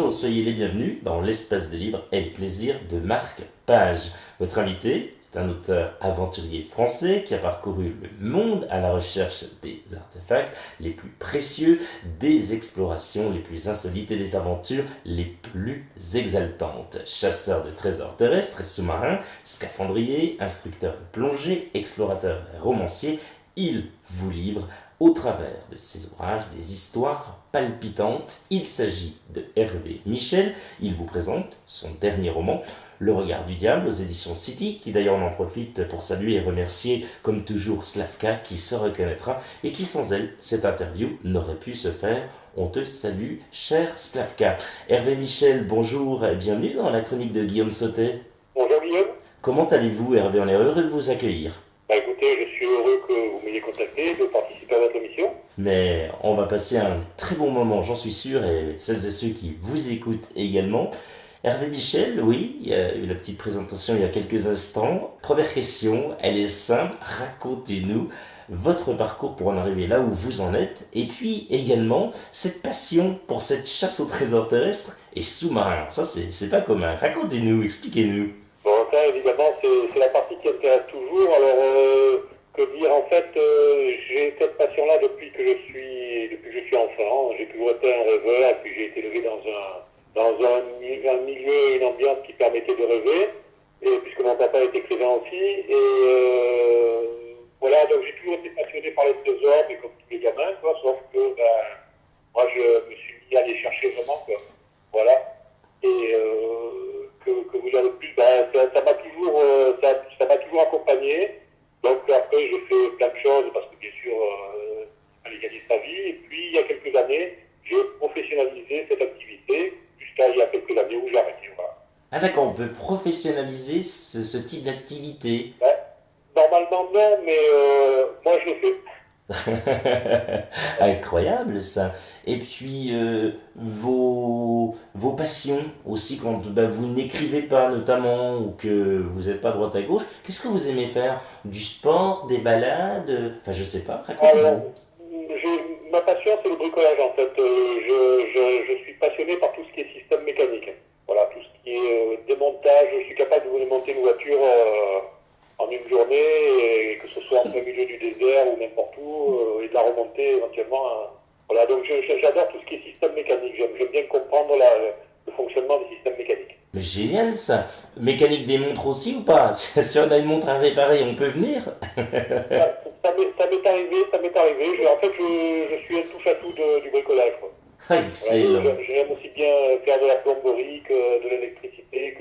Bonjour, soyez les bienvenus dans l'espace des livres et le plaisir de Marc Page. Votre invité est un auteur aventurier français qui a parcouru le monde à la recherche des artefacts les plus précieux, des explorations les plus insolites et des aventures les plus exaltantes. Chasseur de trésors terrestres et sous-marins, scaphandrier, instructeur de plongée, explorateur et romancier, il vous livre au travers de ses ouvrages des histoires palpitantes. Il s'agit de Hervé Michel. Il vous présente son dernier roman, Le regard du diable, aux éditions City, qui d'ailleurs on en profite pour saluer et remercier comme toujours Slavka qui se reconnaîtra et qui sans elle, cette interview n'aurait pu se faire. On te salue, cher Slavka. Hervé Michel, bonjour et bienvenue dans la chronique de Guillaume Sautet. Bonjour Guillaume. Comment allez-vous, Hervé? On est heureux de vous accueillir. Écoutez, je suis heureux que vous m'ayez contacté de participer à votre émission. Mais on va passer un très bon moment, j'en suis sûr, et celles et ceux qui vous écoutent également. Hervé Michel, oui, il y a eu la petite présentation il y a quelques instants. Première question, elle est simple, racontez-nous votre parcours pour en arriver là où vous en êtes, et puis également cette passion pour cette chasse au trésor terrestre et sous-marin. Ça, c'est pas commun. Racontez-nous, expliquez-nous. Bon, ça évidemment, c'est la partie qui intéresse toujours. Alors, que dire, en fait, j'ai cette passion-là depuis que je suis enfant. J'ai toujours été un rêveur, et puis j'ai été élevé dans un milieu, une ambiance qui permettait de rêver, et puisque mon papa était écrivain aussi, voilà, donc j'ai toujours été passionné par les trésors, mais comme tous les gamins, quoi, sauf que, moi, je me suis mis à les chercher vraiment, quoi. Voilà. Et que vous avez plus, ça m'a toujours, ça m'a toujours accompagné. Donc après, j'ai fait plein de choses parce que bien sûr, il fallait gagner sa vie. Et puis il y a quelques années, j'ai professionnalisé cette activité jusqu'à il y a quelques années où j'ai arrêté. Voilà. Ah d'accord, on peut professionnaliser ce type d'activité. Normalement non, mais moi je le fais. Incroyable ça. Et puis vos passions aussi quand vous n'écrivez pas notamment ou que vous n'êtes pas à droite à gauche, qu'est-ce que vous aimez faire? Du sport, des balades? Enfin je sais pas, Alors, racontez-nous. ma passion, c'est le bricolage en fait. Je suis passionné par tout ce qui est système mécanique. Voilà, tout ce qui est démontage. Je suis capable de vous démonter une voiture en une journée, et que ce soit en plein milieu du désert ou n'importe où, et de la remonter éventuellement. Voilà, donc j'adore tout ce qui est système mécanique. J'aime bien comprendre le fonctionnement des systèmes mécaniques. Mais génial ça. Mécanique des montres aussi ou pas? Si on a une montre à réparer, on peut venir? Ça m'est arrivé. En fait, je suis un touche-à-tout du bricolage, quoi. Ah, Voilà, excellent. j'aime aussi bien faire de la plomberie que de l'électricité,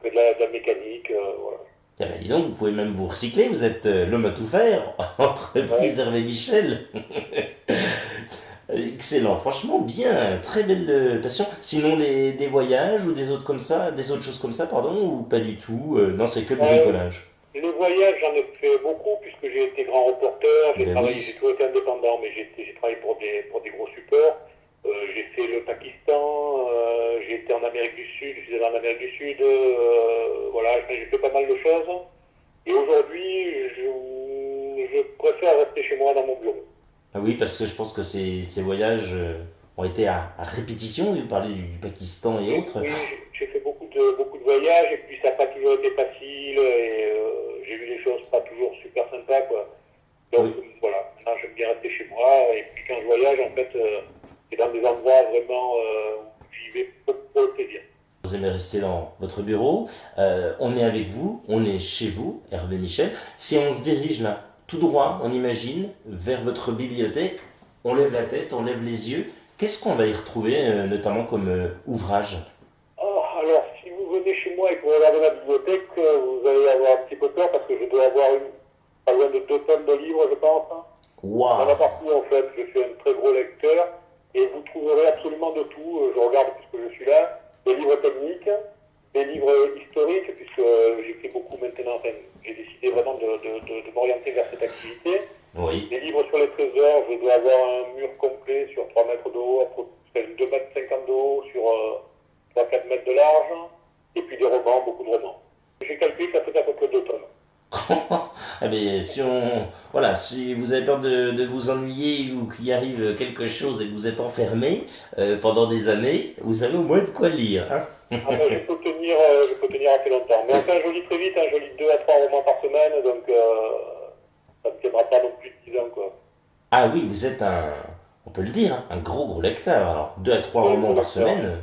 que de la mécanique. Voilà. Eh ben dis donc, vous pouvez même vous recycler, vous êtes l'homme à tout faire. Ouais. Entreprise Hervé Michel. Excellent, franchement bien, très belle passion. Sinon des voyages ou des autres comme ça, des autres choses comme ça, pardon, ou pas du tout. Non, c'est que le Euh, bricolage. les voyages, j'en ai fait beaucoup puisque j'ai été grand reporter, Ben oui. j'ai toujours été indépendant, mais j'ai travaillé pour des gros supports. J'ai fait le Pakistan, j'ai été en Amérique du Sud, je suis allé en Amérique du Sud, voilà, j'ai fait pas mal de choses. Et aujourd'hui, je préfère rester chez moi dans mon bureau. Ah oui, parce que je pense que ces voyages ont été à répétition. Vous parlez du Pakistan et autres. Oui, j'ai fait beaucoup de voyages et puis ça n'a pas toujours été facile et j'ai vu des choses pas toujours super sympas, quoi. Donc Oui. voilà, maintenant j'aime bien rester chez moi et puis quand je voyage, en fait, c'est dans des endroits vraiment où j'y vais pour le plaisir. Vous aimez rester dans votre bureau. On est avec vous, on est chez vous, Hervé Michel. Si on se dirige là, tout droit, on imagine, vers votre bibliothèque, on lève la tête, on lève les yeux. Qu'est-ce qu'on va y retrouver, notamment comme ouvrage? Oh, alors, si vous venez chez moi et que vous regardez ma bibliothèque, vous allez avoir un petit peu peur parce que je dois avoir pas loin de 2 tonnes de livres, je pense, hein. Il y en a Waouh! partout en fait, je suis un très gros lecteur et vous trouverez absolument de tout. Je regarde puisque je suis là, des livres techniques, des livres historiques, puisque j'écris beaucoup maintenant, enfin, j'ai décidé vraiment de m'orienter vers cette activité. Oui. Des livres sur les trésors, je dois avoir un mur complet sur 3 mètres de haut, 2 mètres 50 de haut, sur 3-4 mètres de large, et puis des romans, beaucoup de romans. J'ai calculé que ça fait à peu près 2 tonnes. Ah mais voilà, si vous avez peur de vous ennuyer ou qu'il arrive quelque chose et que vous êtes enfermé pendant des années, vous avez au moins de quoi lire, hein. Ah ben, je peux tenir assez longtemps. Mais enfin, je lis très vite, hein, je lis 2 à 3 romans par semaine, donc ça ne me tiendra pas non plus de 10 ans, quoi. Ah oui, vous êtes on peut le dire, hein, un gros lecteur. Alors, 2 à 3 romans Gros par lecteur, ouais. semaine.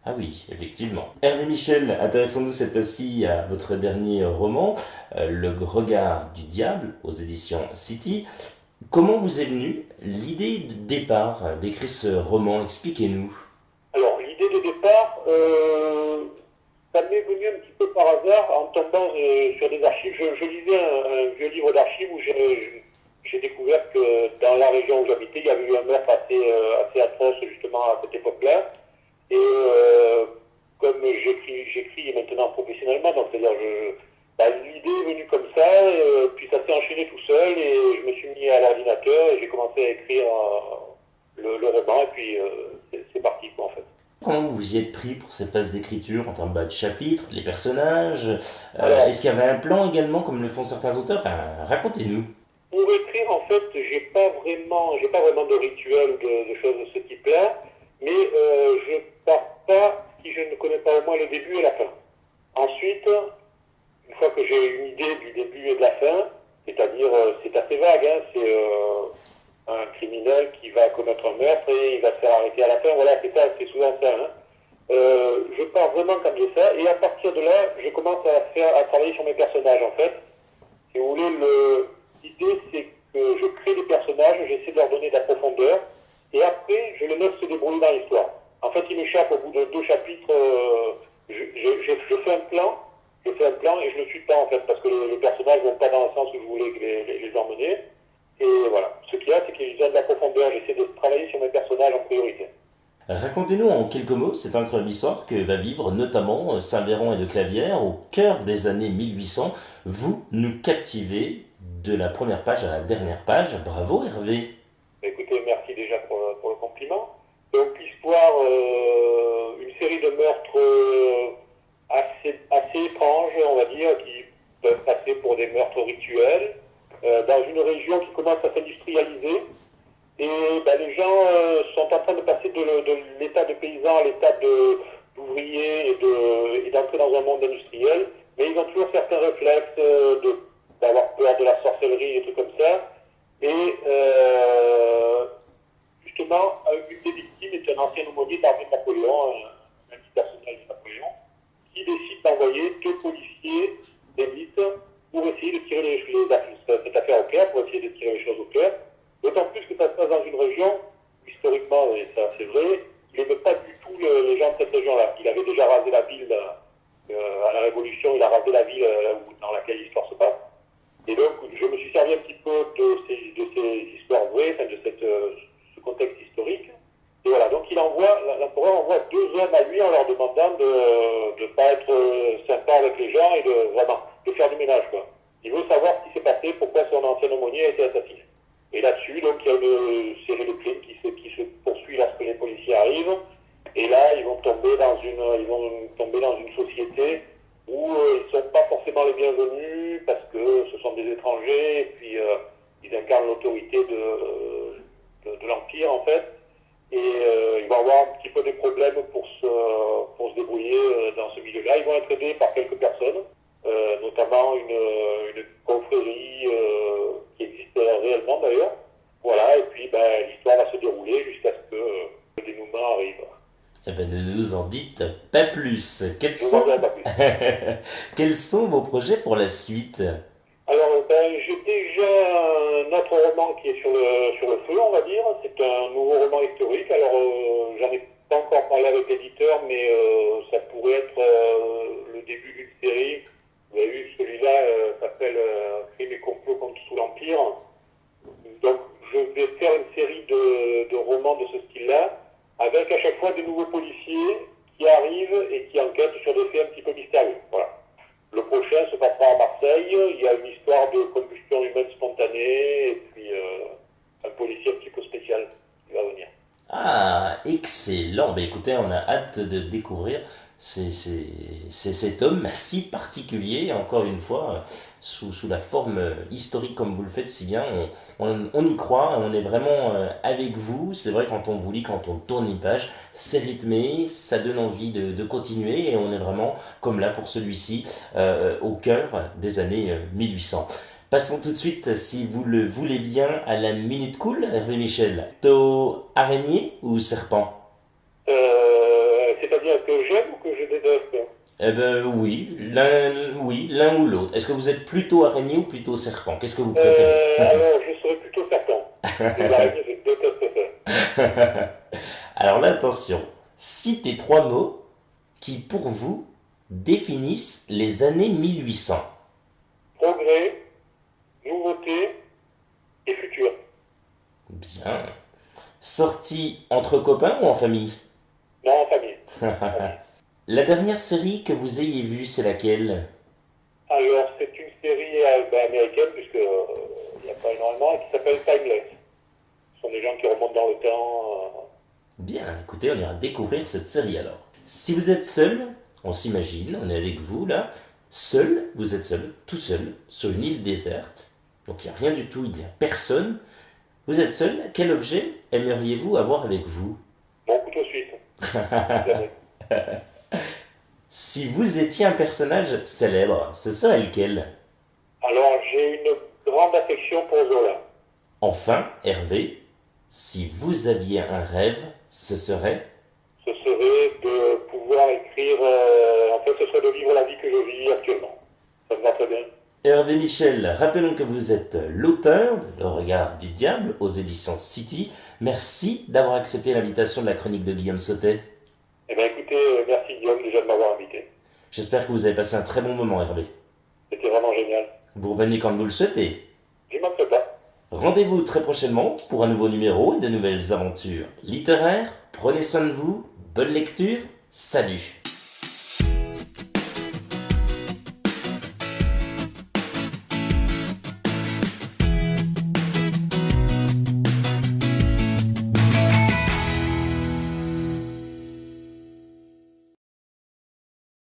Ah oui, effectivement. Hervé Michel, intéressons-nous cette fois-ci à votre dernier roman, Le regard du diable, aux éditions City. Comment vous est venue l'idée de départ d'écrire ce roman? Expliquez-nous. Alors, l'idée de départ, ça m'est venu un petit peu par hasard en tombant sur des archives. Je lisais un vieux livre d'archives où j'ai découvert que dans la région où j'habitais, il y avait eu un meurtre assez atroce justement à cette époque-là. Et comme j'écris maintenant professionnellement, donc c'est-à-dire bah, l'idée est venue comme ça, puis ça s'est enchaîné tout seul et je me suis mis à l'ordinateur et j'ai commencé à écrire le roman et puis c'est parti quoi en fait. Comment vous vous y êtes pris pour cette phase d'écriture en termes de chapitres, les personnages? Alors, Est-ce qu'il y avait un plan également comme le font certains auteurs? Enfin, racontez-nous. pour écrire, en fait, j'ai pas vraiment de rituel ou de choses de ce type-là, mais je pars pas si je ne connais pas au moins le début et la fin. Ensuite, une fois que j'ai une idée du début et de la fin, c'est-à-dire, c'est assez vague, hein, c'est un criminel qui va commettre un meurtre et il va se faire arrêter à la fin, voilà, c'est ça, c'est souvent ça. Hein. Je pars vraiment comme ça, et à partir de là, je commence à travailler sur mes personnages, en fait. Si vous voulez, l'idée c'est que je crée des personnages, j'essaie de leur donner de la profondeur, et après je les laisse se débrouiller dans l'histoire. En fait, il m'échappe au bout de 2 chapitres, je fais un plan et je ne le suis pas en fait, parce que les personnages ne vont pas dans le sens où je voulais les emmener. Et voilà. Ce qu'il y a, c'est qu'ils donnent de la profondeur, j'essaie de travailler sur mes personnages en priorité. Racontez-nous en quelques mots cette incroyable histoire que va vivre notamment Saint-Véran et de Clavière au cœur des années 1800. Vous nous captivez de la première page à la dernière page. Bravo Hervé. Écoutez, merci déjà pour le compliment. Donc l'histoire, une série de meurtres assez étranges, on va dire, qui peuvent passer pour des meurtres rituels, dans une région qui commence à s'industrialiser. Et ben, les gens sont en train de passer de l'état de paysan à l'état d'ouvrier et d'entrer dans un monde industriel. Mais ils ont toujours certains réflexes d'avoir peur de la sorcellerie et des trucs comme ça. Et justement, une des victimes est un ancien aumônier d'armée de Napoléon, un petit personnage de Napoléon, qui décide d'envoyer 2 policiers d'élite pour essayer de tirer cette affaire au clair, pour essayer de tirer les choses au clair. D'autant plus que ça se passe dans une région, historiquement, et ça c'est vrai, il n'aimait pas du tout les gens de cette région-là. Il avait déjà rasé la ville à la Révolution, il a rasé la ville dans laquelle l'histoire se passe. Et donc, je me suis servi un petit peu de ces histoires vraies, enfin, de ce contexte historique. Et voilà, donc l'empereur envoie 2 hommes à lui en leur demandant de ne pas être sympa avec les gens et de faire du ménage, quoi. Il veut savoir ce qui s'est passé, pourquoi son ancien aumônier a été assassiné. Et là-dessus, donc, il y a une série de crimes qui se poursuit lorsque les policiers arrivent. Et là, ils vont tomber dans une société où ils ne sont pas forcément les bienvenus parce que ce sont des étrangers et puis ils incarnent l'autorité de l'Empire en fait. Et ils vont avoir un petit peu des problèmes pour se débrouiller dans ce milieu-là. Ils vont être aidés par quelques personnes, notamment une confrérie qui existe réellement d'ailleurs. Voilà, et puis ben, l'histoire va se dérouler jusqu'à ce que le dénouement arrive. Eh ben, ne nous en dites pas plus. Je vous en dirai pas plus. Quels sont vos projets pour la suite? Alors, ben, j'ai déjà un autre roman qui est sur le feu, on va dire. C'est un nouveau roman historique. Alors, j'en ai pas encore parlé avec l'éditeur, mais ça pourrait être le début d'une série. Vous avez vu, celui-là s'appelle Crime et complot contre sous l'Empire. Donc, je vais faire une série de romans de ce style-là, avec à chaque fois des nouveaux policiers qui arrivent et qui enquêtent sur des faits un petit peu mystérieux. Voilà. Le prochain se passera à Marseille. Il y a une histoire de combustion humaine spontanée et puis un policier un petit peu spécial qui va venir. Ah, excellent. Ben, écoutez, écoutez, on a hâte de découvrir cet homme si particulier, encore une fois, sous la forme historique comme vous le faites si bien. On y croit, on est vraiment avec vous. C'est vrai, quand on vous lit, quand on tourne une page, c'est rythmé, ça donne envie de continuer et on est vraiment, comme là pour celui-ci, au cœur des années 1800. Passons tout de suite, si vous le voulez bien, à la Minute Cool. Hervé Michel, plutôt araignée ou serpent? C'est-à-dire que j'aime ou que je déteste? Eh ben oui, l'un ou l'autre. Est-ce que vous êtes plutôt araignée ou plutôt serpent? Qu'est-ce que vous préférez? Alors, je serais plutôt serpent. Les araignées, je déteste ça. Alors là, attention. Citez 3 mots qui, pour vous, définissent les années 1800. Progrès, nouveauté et futur. Bien. Sortie entre copains ou en famille? Non, en famille. La dernière série que vous ayez vue, c'est laquelle? Alors, c'est une série américaine, puisque il n'y a pas énormément, qui s'appelle Timeless. Ce sont des gens qui remontent dans le temps. Bien, écoutez, on ira découvrir cette série alors. Si vous êtes seul, on s'imagine, on est avec vous là, seul, vous êtes seul, tout seul, sur une île déserte, donc il n'y a rien du tout, il n'y a personne. Vous êtes seul, quel objet aimeriez-vous avoir avec vous? Mon couteau suisse. Jamais. Si vous étiez un personnage célèbre, ce serait lequel? Alors, j'ai une grande affection pour Zola. Enfin, Hervé, si vous aviez un rêve, ce serait? Ce serait de pouvoir écrire, en fait, ce serait de vivre la vie que je vis actuellement. Ça me va très bien. Hervé Michel, rappelons que vous êtes l'auteur de Le Regard du Diable aux éditions City. Merci d'avoir accepté l'invitation de la chronique de Guillaume Sautet. Eh bien, écoutez, merci Guillaume déjà de m'avoir invité. J'espère que vous avez passé un très bon moment, Hervé. C'était vraiment génial. Vous revenez quand vous le souhaitez. Je ne manquerai pas. Rendez-vous très prochainement pour un nouveau numéro et de nouvelles aventures littéraires. Prenez soin de vous, bonne lecture, salut!